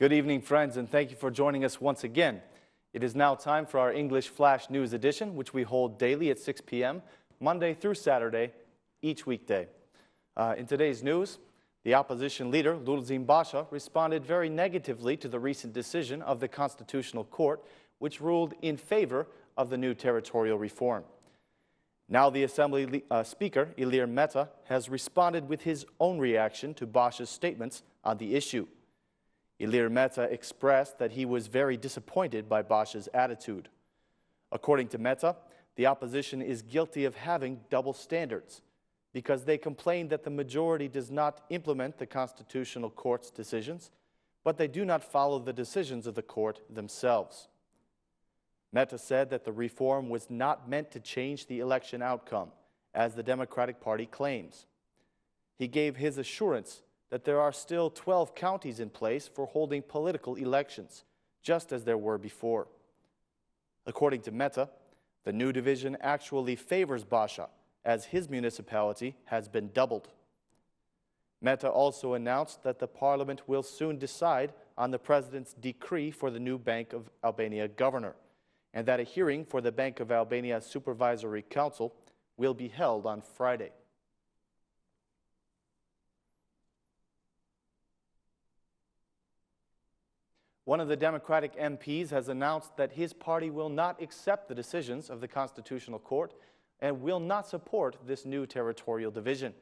Good evening, friends, and thank you for joining us once again. It is now time for our English Flash News edition, which we hold daily at 6 p.m., Monday through Saturday, each weekday. In today's news, the opposition leader, Lulzim Basha, responded very negatively to the recent decision of the Constitutional Court, which ruled in favor of the new territorial reform. Now the Assembly Speaker, Ilir Mehta, has responded with his own reaction to Basha's statements on the issue. Ilir Mehta expressed that he was very disappointed by Basha's attitude. According to Mehta, the opposition is guilty of having double standards because they complain that the majority does not implement the Constitutional Court's decisions, but they do not follow the decisions of the court themselves. Mehta said that the reform was not meant to change the election outcome, as the Democratic Party claims. He gave his assurance that there are still 12 counties in place for holding political elections, just as there were before. According to Mehta, the new division actually favors Basha, as his municipality has been doubled. Mehta also announced that the parliament will soon decide on the president's decree for the new Bank of Albania governor, and that a hearing for the Bank of Albania Supervisory Council will be held on Friday. One of the Democratic MPs has announced that his party will not accept the decisions of the Constitutional Court and will not support this new territorial division.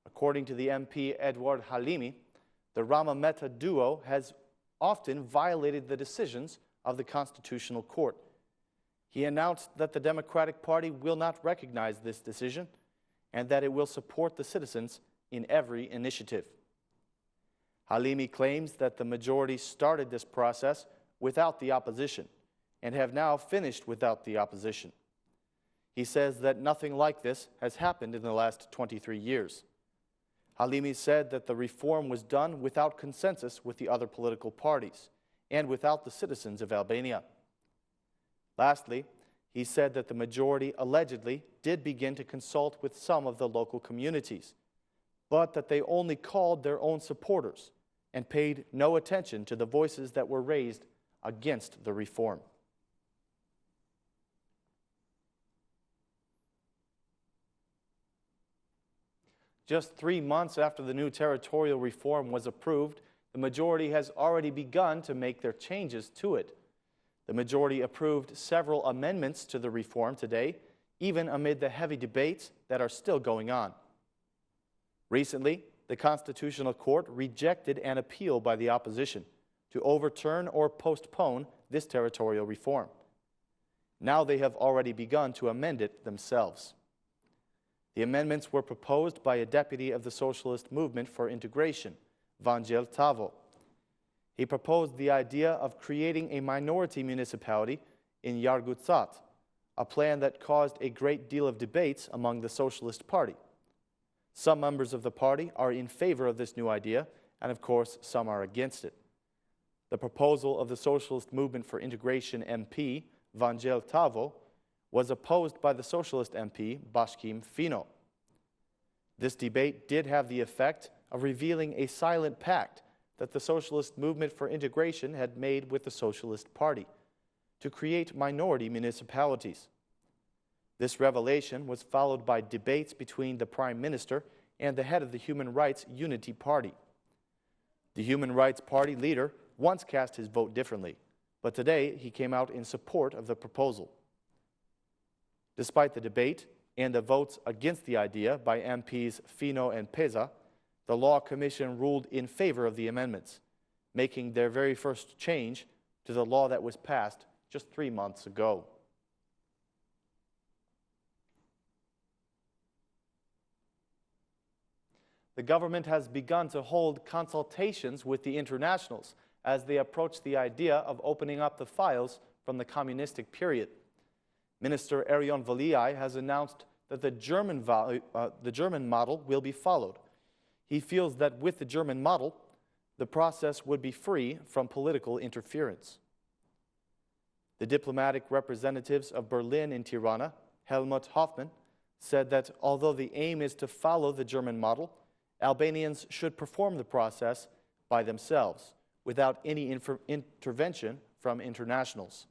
According to the MP Edward Halimi, the Rama-Mehta duo has often violated the decisions of the Constitutional Court. He announced that the Democratic Party will not recognize this decision and that it will support the citizens in every initiative. Halimi claims that the majority started this process without the opposition and have now finished without the opposition. He says that nothing like this has happened in the last 23 years. Halimi said that the reform was done without consensus with the other political parties and without the citizens of Albania. Lastly, he said that the majority allegedly did begin to consult with some of the local communities, but that they only called their own supporters and paid no attention to the voices that were raised against the reform. Just 3 months after the new territorial reform was approved, the majority has already begun to make their changes to it. The majority approved several amendments to the reform today, even amid the heavy debates that are still going on. Recently, the Constitutional Court rejected an appeal by the opposition to overturn or postpone this territorial reform. Now they have already begun to amend it themselves. The amendments were proposed by a deputy of the Socialist Movement for Integration, Vangel Tavo. He proposed the idea of creating a minority municipality in Yargutsat, a plan that caused a great deal of debates among the Socialist Party. Some members of the party are in favor of this new idea, and of course, some are against it. The proposal of the Socialist Movement for Integration MP, Vangel Tavo, was opposed by the Socialist MP, Bashkim Fino. This debate did have the effect of revealing a silent pact that the Socialist Movement for Integration had made with the Socialist Party to create minority municipalities. This revelation was followed by debates between the Prime Minister and the head of the Human Rights Unity Party. The Human Rights Party leader once cast his vote differently, but today he came out in support of the proposal. Despite the debate and the votes against the idea by MPs Fino and Peza, the Law Commission ruled in favor of the amendments, making their very first change to the law that was passed just 3 months ago. The government has begun to hold consultations with the internationals as they approach the idea of opening up the files from the communistic period. Minister Eryon Valiaj has announced that the German model will be followed. He feels that with the German model, the process would be free from political interference. The diplomatic representatives of Berlin and Tirana, Helmut Hoffmann, said that although the aim is to follow the German model, Albanians should perform the process by themselves, without any intervention from internationals.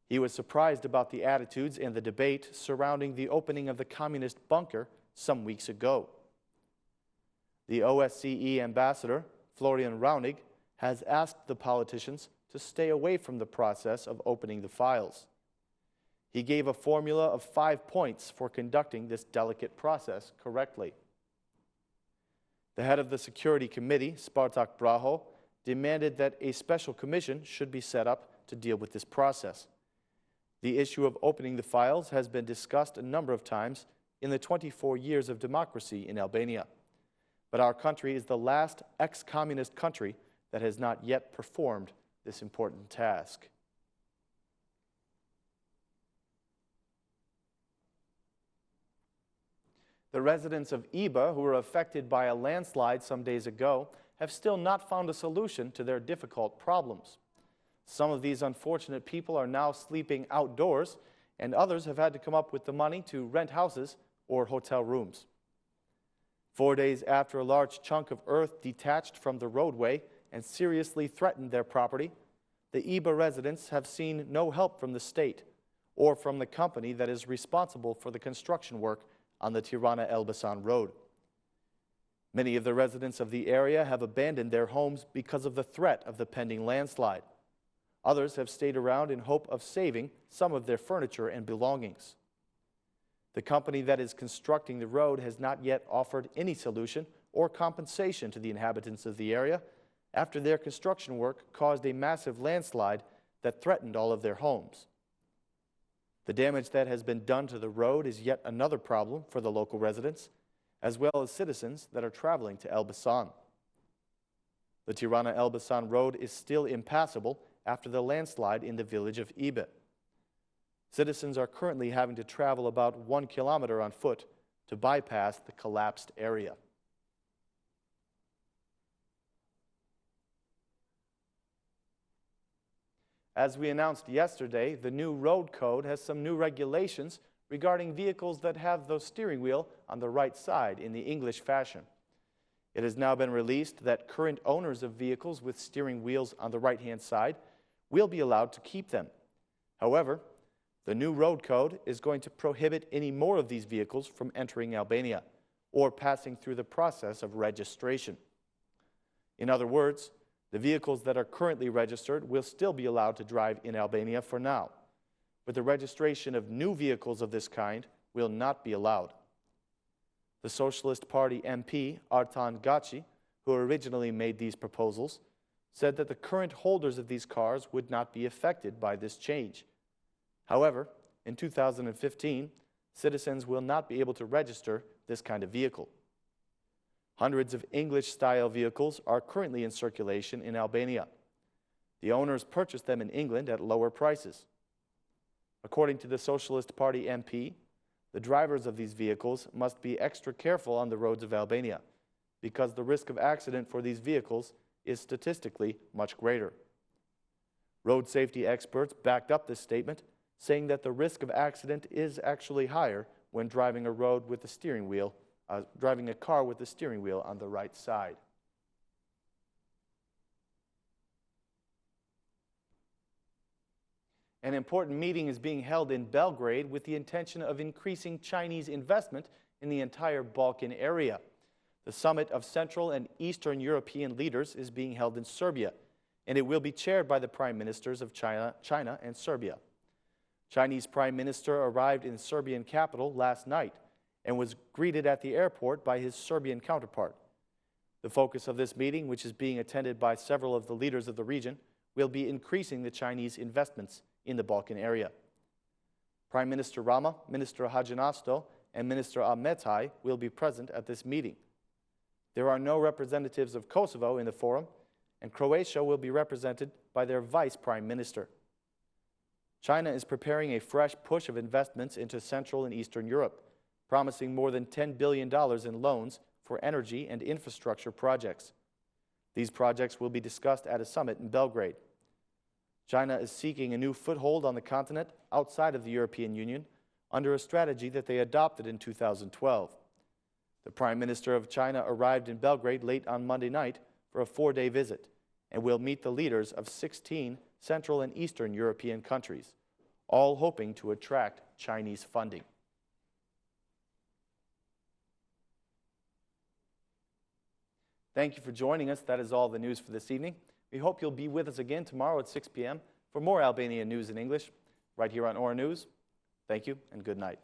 He was surprised about the attitudes and the debate surrounding the opening of the communist bunker some weeks ago. The OSCE ambassador, Florian Raunig, has asked the politicians to stay away from the process of opening the files. He gave a formula of 5 points for conducting this delicate process correctly. The head of the Security Committee, Spartak Braho, demanded that a special commission should be set up to deal with this process. The issue of opening the files has been discussed a number of times in the 24 years of democracy in Albania. But our country is the last ex-communist country that has not yet performed this important task. The residents of Iba who were affected by a landslide some days ago have still not found a solution to their difficult problems. Some of these unfortunate people are now sleeping outdoors, and others have had to come up with the money to rent houses or hotel rooms. 4 days after a large chunk of earth detached from the roadway and seriously threatened their property, the Iba residents have seen no help from the state or from the company that is responsible for the construction work on the Tirana-Elbasan road. Many of the residents of the area have abandoned their homes because of the threat of the pending landslide. Others have stayed around in hope of saving some of their furniture and belongings. The company that is constructing the road has not yet offered any solution or compensation to the inhabitants of the area after their construction work caused a massive landslide that threatened all of their homes. The damage that has been done to the road is yet another problem for the local residents, as well as citizens that are traveling to Elbasan. The Tirana-Elbasan road is still impassable after the landslide in the village of Ibe. Citizens are currently having to travel about 1 kilometer on foot to bypass the collapsed area. As we announced yesterday, the new road code has some new regulations regarding vehicles that have the steering wheel on the right side in the English fashion. It has now been released that current owners of vehicles with steering wheels on the right-hand side will be allowed to keep them. However, the new road code is going to prohibit any more of these vehicles from entering Albania or passing through the process of registration. In other words, the vehicles that are currently registered will still be allowed to drive in Albania for now, but the registration of new vehicles of this kind will not be allowed. The Socialist Party MP, Artan Gaci, who originally made these proposals, said that the current holders of these cars would not be affected by this change. However, in 2015, citizens will not be able to register this kind of vehicle. Hundreds of English-style vehicles are currently in circulation in Albania. The owners purchased them in England at lower prices. According to the Socialist Party MP, the drivers of these vehicles must be extra careful on the roads of Albania because the risk of accident for these vehicles is statistically much greater. Road safety experts backed up this statement, saying that the risk of accident is actually higher when driving a car with the steering wheel on the right side. An important meeting is being held in Belgrade with the intention of increasing Chinese investment in the entire Balkan area. The summit of Central and Eastern European leaders is being held in Serbia, and it will be chaired by the prime ministers of China and Serbia. Chinese Prime Minister arrived in the Serbian capital last night and was greeted at the airport by his Serbian counterpart. The focus of this meeting, which is being attended by several of the leaders of the region, will be increasing the Chinese investments in the Balkan area. Prime Minister Rama, Minister Hajinasto, and Minister Ahmetai will be present at this meeting. There are no representatives of Kosovo in the forum, and Croatia will be represented by their Vice Prime Minister. China is preparing a fresh push of investments into Central and Eastern Europe, promising more than $10 billion in loans for energy and infrastructure projects. These projects will be discussed at a summit in Belgrade. China is seeking a new foothold on the continent outside of the European Union under a strategy that they adopted in 2012. The Prime Minister of China arrived in Belgrade late on Monday night for a 4-day visit, and will meet the leaders of 16 Central and Eastern European countries, all hoping to attract Chinese funding. Thank you for joining us. That is all the news for this evening. We hope you'll be with us again tomorrow at 6 p.m. for more Albanian news in English, right here on OR News. Thank you and good night.